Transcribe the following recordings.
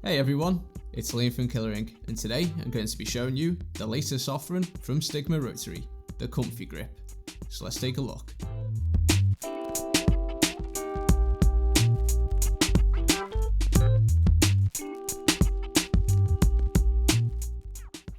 Hey everyone, it's Liam from Killer Inc, and today I'm going to be showing you the latest offering from Stigma-Rotary, the Comfy Grip. So let's take a look.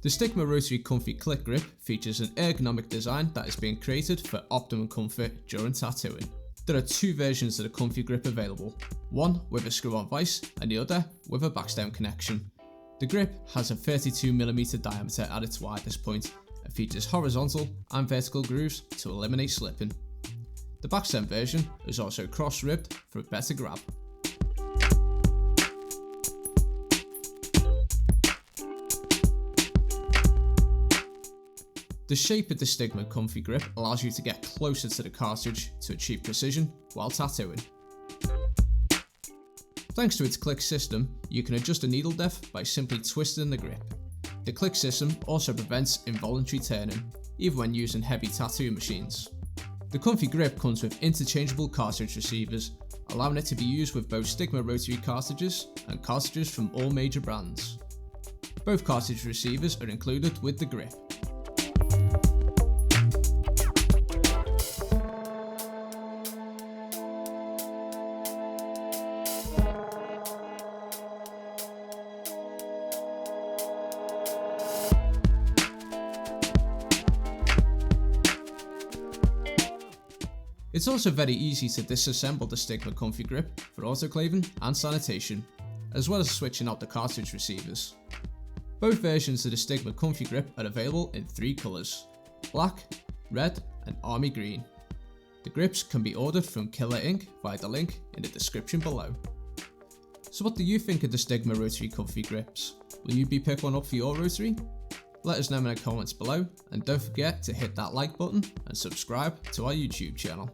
The Stigma-Rotary Comfy Click Grip features an ergonomic design that is being created for optimum comfort during tattooing. There are two versions of the Comfy Grip available, one with a screw-on vise and the other with a backsdown connection. The grip has a 32mm diameter at its widest point and features horizontal and vertical grooves to eliminate slipping. The backsdown version is also cross-ribbed for a better grab. The shape of the Stigma Comfy Grip allows you to get closer to the cartridge to achieve precision while tattooing. Thanks to its click system, you can adjust the needle depth by simply twisting the grip. The click system also prevents involuntary turning, even when using heavy tattoo machines. The Comfy Grip comes with interchangeable cartridge receivers, allowing it to be used with both Stigma-Rotary cartridges and cartridges from all major brands. Both cartridge receivers are included with the grip. It's also very easy to disassemble the Stigma Comfy Grip for autoclaving and sanitation, as well as switching out the cartridge receivers. Both versions of the Stigma Comfy Grip are available in three colours: black, red and army green. The grips can be ordered from Killer Inc via the link in the description below. So what do you think of the Stigma-Rotary Comfy Grips? Will you be pick one up for your rotary? Let us know in the comments below, and don't forget to hit that like button and subscribe to our YouTube channel.